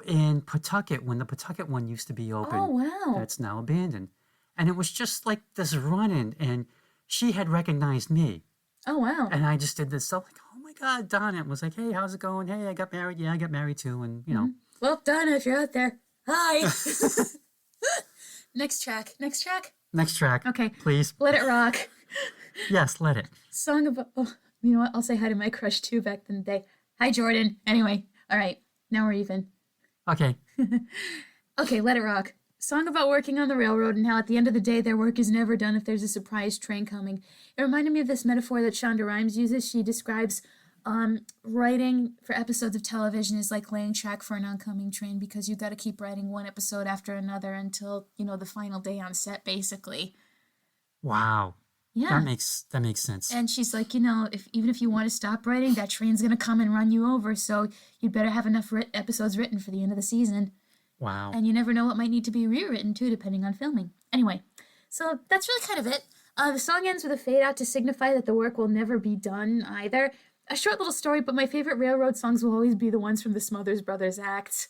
in Pawtucket when the Pawtucket one used to be open. Oh, wow. That's now abandoned. And it was just like this run-in, and she had recognized me. Oh, wow. And I just did this stuff like, oh my God, Donna. It was like, hey, how's it going? Hey, I got married. Yeah, I got married too. And, Well, Donna, if you're out there, hi. Next track. Next track. Okay. Please. Let It Rock. Yes, let it. Song about, you know what? I'll say hi to my crush too back in the day. Hi, Jordan. Anyway, all right. Now we're even. Okay. Okay, Let It Rock. Song about working on the railroad and how at the end of the day their work is never done if there's a surprise train coming. It reminded me of this metaphor that Shonda Rhimes uses. She describes writing for episodes of television is like laying track for an oncoming train because you got to keep writing one episode after another until, the final day on set, basically. Wow. Yeah. That makes sense. And she's like, even if you want to stop writing, that train's going to come and run you over, so you'd better have enough episodes written for the end of the season. Wow. And you never know what might need to be rewritten, too, depending on filming. Anyway, so that's really kind of it. The song ends with a fade out to signify that the work will never be done either. a short little story, but my favorite railroad songs will always be the ones from the Smothers Brothers acts.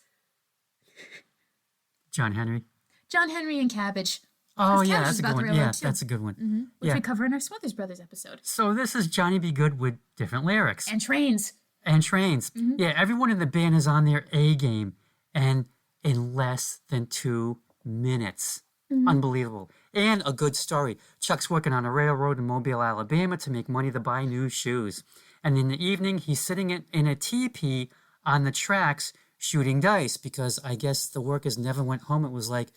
John Henry. John Henry and Cabbage. Oh, 'Cause yeah, Cabbage that's is a about good the one. railroad, Yeah, too. that's a good one. Which Yeah. we cover in our Smothers Brothers episode. So this is Johnny Be Good with different lyrics. And trains. And trains. Yeah, everyone in the band is on their A game and in less than 2 minutes. Unbelievable. And a good story. Chuck's working on a railroad in Mobile, Alabama to make money to buy new shoes. And in the evening, he's sitting in a teepee on the tracks shooting dice because I guess the workers never went home. It was like,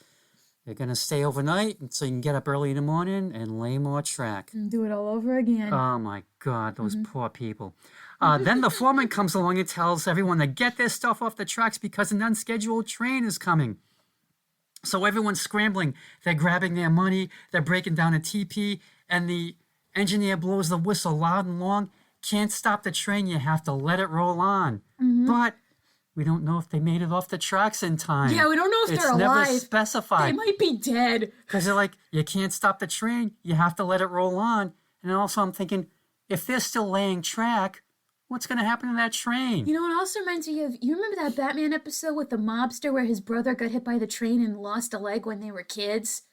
they're going to stay overnight so you can get up early in the morning and lay more track. And do it all over again. Oh my God, those poor people. Then the foreman comes along and tells everyone to get their stuff off the tracks because an unscheduled train is coming. So everyone's scrambling. They're grabbing their money. They're breaking down a TP. And the engineer blows the whistle loud and long. Can't stop the train. You have to let it roll on. But we don't know if they made it off the tracks in time. Yeah, we don't know if they're It's alive. never specified. They might be dead. Because they're like, you can't stop the train. You have to let it roll on. And also I'm thinking, if they're still laying track, what's going to happen to that train? You know, it also reminds me of, you remember that Batman episode with the mobster where his brother got hit by the train and lost a leg when they were kids?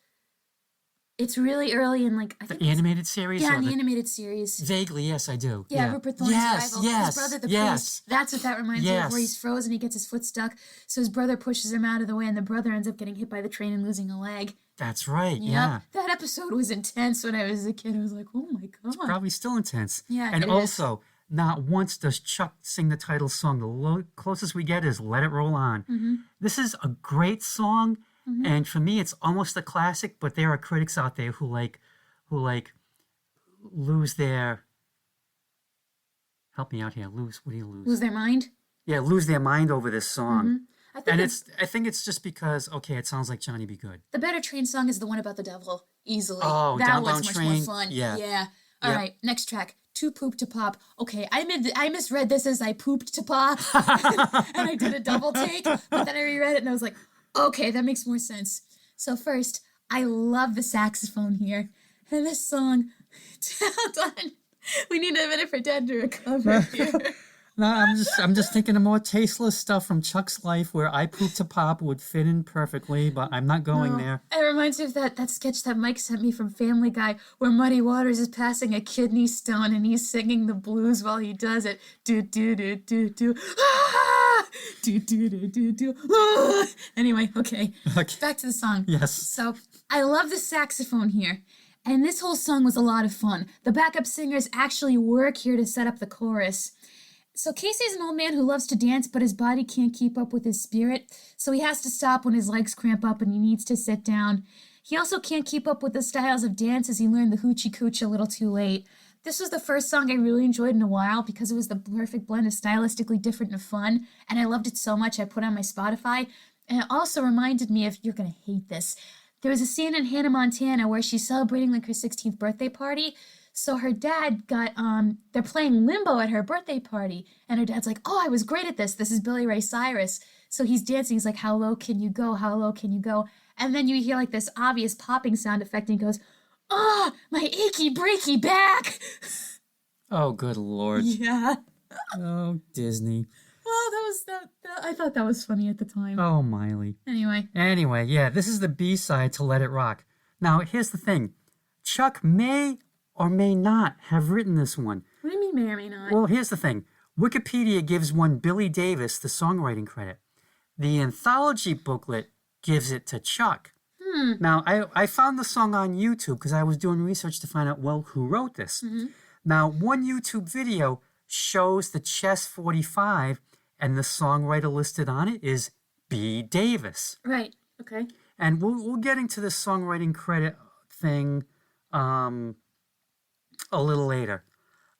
It's really early in, like, I think The animated series? yeah, or in the animated series. Vaguely, yes, I do. Yeah, Rupert Thorne's rival. Yes, His brother, the yes. priest. That's what that reminds me of, where he's frozen, he gets his foot stuck. So his brother pushes him out of the way, and the brother ends up getting hit by the train and losing a leg. That's right, Yep. yeah. That episode was intense when I was a kid. I was like, oh my God. Probably still intense. Yeah, And it is. also, not once does Chuck sing the title song. The closest we get is Let It Roll On. This is a great song, and for me, it's almost a classic, but there are critics out there who lose their... Help me out here. What do you lose? Lose their mind? Yeah, lose their mind over this song. I think I think it's just because, okay, it sounds like Johnny Be Good. the better train song is the one about the devil, easily. Oh, that Down, was Down much Train. more fun. Yeah. Yeah. All Yep. right, next track. Too Poop to Pop. Okay, I misread this as I pooped to pop, and I did a double take, but then I reread it and I was like, okay, that makes more sense. So first, I love the saxophone here, and this song, hold on, we need a minute for Dad to recover here. No, I'm just thinking of more tasteless stuff from Chuck's life where I Poop to Pop would fit in perfectly, but I'm not going there. It reminds me of that sketch that Mike sent me from Family Guy where Muddy Waters is passing a kidney stone and he's singing the blues while he does it. Do do do do do. Ah! Do do do do do. Ah! Anyway, okay. Back to the song. Yes. So I love the saxophone here. And this whole song was a lot of fun. The backup singers actually work here to set up the chorus. So Casey's an old man who loves to dance, but his body can't keep up with his spirit, so he has to stop when his legs cramp up and he needs to sit down. He also can't keep up with the styles of dance as he learned the hoochie cooch a little too late. This was the first song I really enjoyed in a while because it was the perfect blend of stylistically different and fun, and I loved it so much I put it on my Spotify. And it also reminded me of, you're gonna hate this, there was a scene in Hannah Montana where she's celebrating like her 16th birthday party. So her dad got, they're playing limbo at her birthday party. And her dad's like, oh, I was great at this. This is Billy Ray Cyrus. So he's dancing. He's like, how low can you go? How low can you go? And then you hear like this obvious popping sound effect and he goes, oh, my achy breaky back. Oh, good Lord. Yeah. Oh, Disney. Well, I thought that was funny at the time. Oh, Miley. Anyway, Yeah, this is the B-side to Let It Rock. Now, here's the thing. Chuck may or may not have written this one. what do you mean may or may not? Well, here's the thing. Wikipedia gives one Billy Davis the songwriting credit. The anthology booklet gives it to Chuck. Now, I found the song on YouTube because I was doing research to find out, well, who wrote this. Now, one YouTube video shows the Chess 45, and the songwriter listed on it is B. Davis. Right, okay. And we'll get into the songwriting credit thing a little later.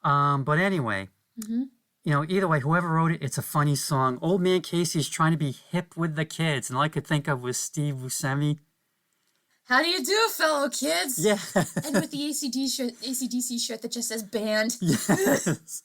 But anyway, you know, either way, whoever wrote it, it's a funny song. Old Man Casey is trying to be hip with the kids, and all I could think of was Steve Buscemi. How do you do, fellow kids? Yeah. And with the AC/DC shirt that just says band. Yes.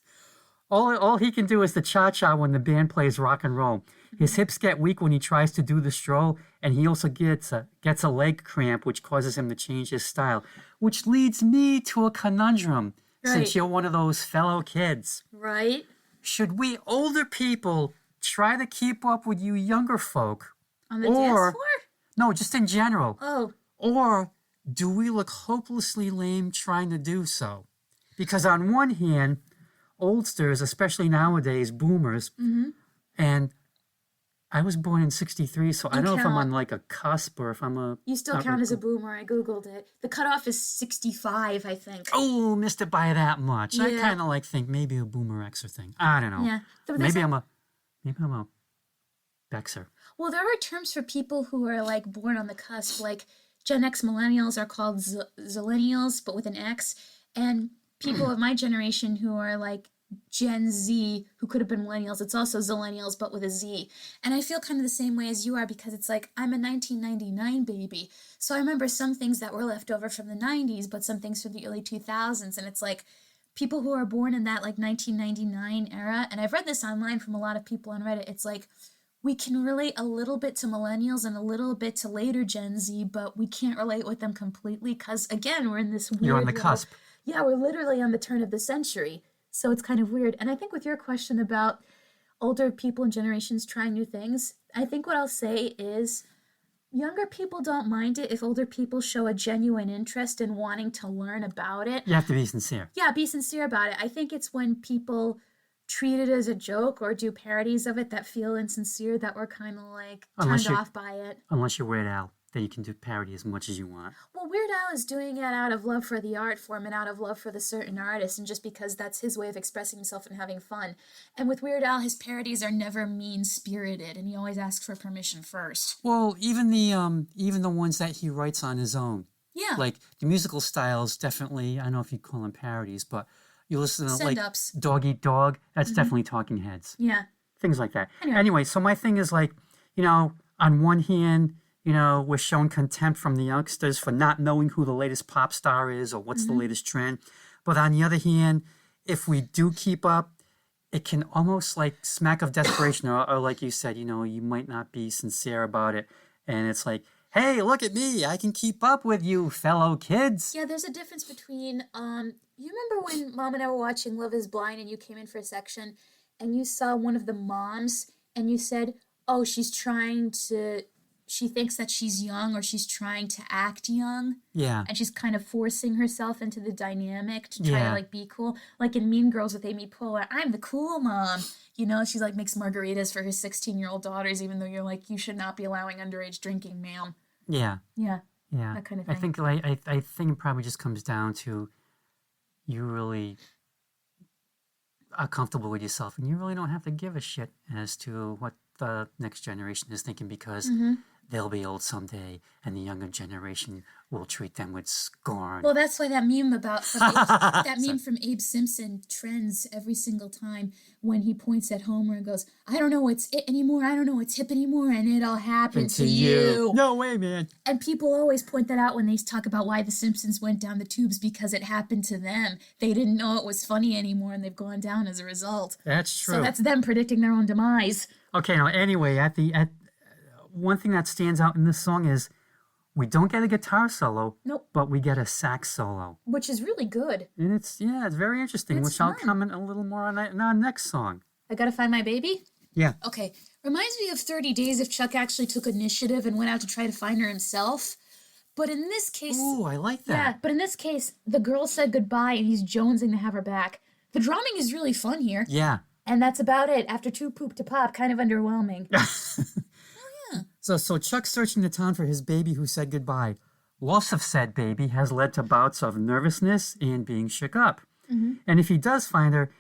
All he can do is the cha-cha when the band plays rock and roll. His hips get weak when he tries to do the stroll, and he also gets a leg cramp, which causes him to change his style. Which leads me to a conundrum. Right. since you're one of those fellow kids, Right? should we older people try to keep up with you younger folk? On the dance floor? No, just in general. Oh. Or do we look hopelessly lame trying to do so? Because on one hand, oldsters, especially nowadays, boomers, and I was born in 63, so I don't know if I'm on like a cusp or if I'm a... You still count as a boomer. I Googled it. The cutoff is 65, I think. Oh, missed it by that much. I Yeah. kind of like think maybe a boomer Xer thing. I don't know. Yeah. Maybe I'm a Bexer. Well, there are terms for people who are like born on the cusp. Like Gen X millennials are called zillennials, but with an X. And people of my generation who are like Gen Z, who could have been millennials, it's also zillennials, but with a Z. And I feel kind of the same way as you are, because it's like I'm a 1999 baby. So I remember some things that were left over from the 90s, but some things from the early 2000s. And it's like people who are born in that like 1999 era, and I've read this online from a lot of people on Reddit, it's like we can relate a little bit to millennials and a little bit to later Gen Z, but we can't relate with them completely because, again, we're in this weird... You're on the cusp. Yeah, we're literally on the turn of the century. So it's kind of weird. And I think with your question about older people and generations trying new things, I think what I'll say is younger people don't mind it if older people show a genuine interest in wanting to learn about it. You have to be sincere. Yeah, be sincere about it. I think it's when people treat it as a joke or do parodies of it that feel insincere that we're kind of like turned off by it. Unless you're Weird Al, then you can do parody as much as you want. Well, Weird Al is doing it out of love for the art form and out of love for the certain artist, and just because that's his way of expressing himself and having fun. And with Weird Al, his parodies are never mean-spirited, and he always asks for permission first. Well, even the ones that he writes on his own. Yeah. Like the musical styles, definitely. I don't know if you call them parodies, but you listen to Send-ups. like Dog Eat Dog. That's definitely Talking Heads. Yeah. Things like that. Anyway, so my thing is like, on one hand, we're showing contempt from the youngsters for not knowing who the latest pop star is or what's the latest trend. But on the other hand, if we do keep up, it can almost like smack of desperation, or like you said, you might not be sincere about it. And it's like, hey, look at me. I can keep up with you, fellow kids. Yeah, there's a difference between, you remember when Mom and I were watching Love is Blind and you came in for a section and you saw one of the moms and you said, oh, she thinks that she's young or she's trying to act young. Yeah. And she's kind of forcing herself into the dynamic to try to like be cool. Like in Mean Girls with Amy Poehler, I'm the cool mom. She's like makes margaritas for her 16-year-old daughters, even though you're like, you should not be allowing underage drinking, ma'am. Yeah. Yeah. Yeah. That kind of thing. I think it probably just comes down to you really are comfortable with yourself and you really don't have to give a shit as to what the next generation is thinking, because they'll be old someday and the younger generation will treat them with scorn. Well, that's why that meme from Abe Simpson trends every single time when he points at Homer and goes, I don't know what's it anymore, I don't know what's hip anymore, and it all happened to you. No way, man. And people always point that out when they talk about why the Simpsons went down the tubes, because it happened to them. They didn't know it was funny anymore and they've gone down as a result. That's true. So that's them predicting their own demise. Okay, now anyway, one thing that stands out in this song is we don't get a guitar solo, Nope. but we get a sax solo. Which is really good. And it's very interesting, It's which I'll fun. comment a little more on in our next song. I Gotta Find My Baby? Yeah. Okay. Reminds me of 30 Days if Chuck actually took initiative and went out to try to find her himself. But in this case... Ooh, I like that. Yeah, but in this case, the girl said goodbye and he's jonesing to have her back. The drumming is really fun here. Yeah. And that's about it. After two poop to pop, kind of underwhelming. So Chuck's searching the town for his baby who said goodbye. Loss of said baby has led to bouts of nervousness and being shook up. And if he does find her,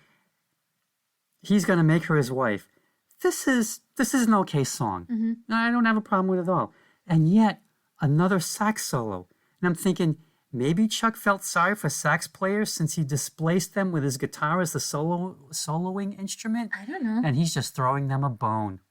he's going to make her his wife. This is an okay song. I don't have a problem with it at all. And yet, another sax solo. And I'm thinking, maybe Chuck felt sorry for sax players since he displaced them with his guitar as the soloing instrument. I don't know. And he's just throwing them a bone.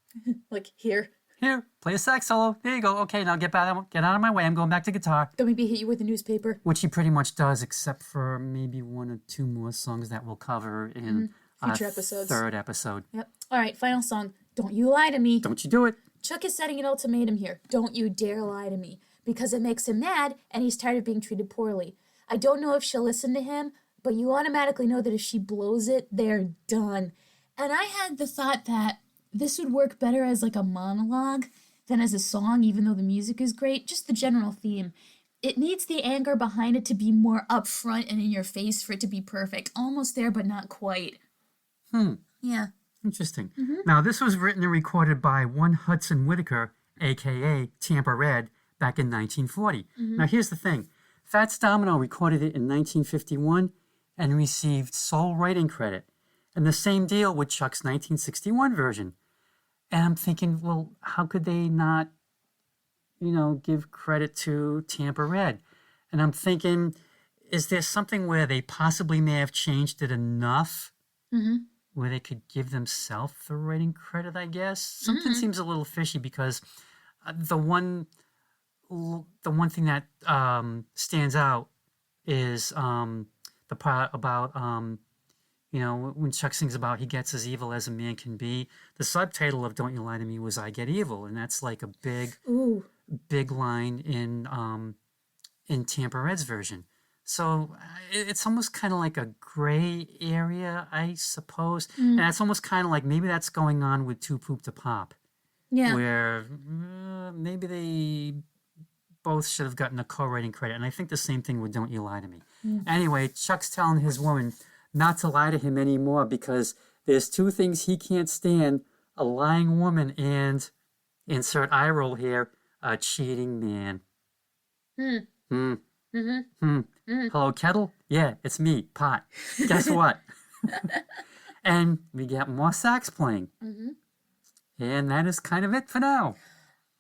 Like, here. Here, play a sax solo. There you go. Okay, now get out of my way. I'm going back to guitar. Don't maybe hit you with a newspaper. Which he pretty much does, except for maybe one or two more songs that we'll cover in Future episodes. Third episode. Yep. All right, final song. Don't You Lie to Me. Don't you do it. Chuck is setting an ultimatum here. Don't you dare lie to me. Because it makes him mad, and he's tired of being treated poorly. I don't know if she'll listen to him, but you automatically know that if she blows it, they're done. And I had the thought that this would work better as like a monologue than as a song, even though the music is great. Just the general theme. It needs the anger behind it to be more upfront and in your face for it to be perfect. Almost there, but not quite. Yeah. Interesting. Now, this was written and recorded by one Hudson Whitaker, a.k.a. Tampa Red, back in 1940. Now, here's the thing. Fats Domino recorded it in 1951 and received sole writing credit. And the same deal with Chuck's 1961 version. And I'm thinking, well, how could they not, give credit to Tampa Red? And I'm thinking, is there something where they possibly may have changed it enough where they could give themselves the writing credit, I guess? Something seems a little fishy because the one thing that stands out is the part about when Chuck sings about he gets as evil as a man can be. The subtitle of "Don't You Lie to Me" was "I Get Evil," and that's like a big line in Tampa Red's version. So it's almost kind of like a gray area, I suppose, and it's almost kind of like maybe that's going on with "Too Poop to Pop." Yeah. Where maybe they both should have gotten a co-writing credit. And I think the same thing with Don't You Lie to Me. Anyway, Chuck's telling his woman not to lie to him anymore because there's two things he can't stand: a lying woman and, insert eye roll here, a cheating man. Hello, kettle? Yeah, it's me, pot. Guess what? And we get more sax playing. And that is kind of it for now.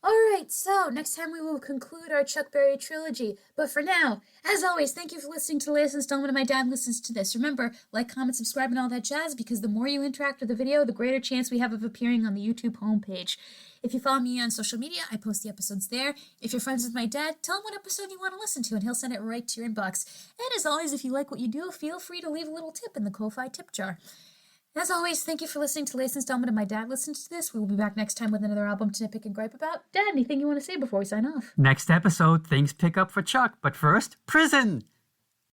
All right, so next time we will conclude our Chuck Berry trilogy. But for now, as always, thank you for listening to the latest installment of My Dad Listens to This. Remember, like, comment, subscribe, and all that jazz, because the more you interact with the video, the greater chance we have of appearing on the YouTube homepage. If you follow me on social media, I post the episodes there. If you're friends with my dad, tell him what episode you want to listen to, and he'll send it right to your inbox. And as always, if you like what you do, feel free to leave a little tip in the Ko-Fi tip jar. As always, thank you for listening to the latest installment of My Dad Listens to This. We will be back next time with another album to nitpick and gripe about. Dad, anything you want to say before we sign off? Next episode, things pick up for Chuck. But first, prison!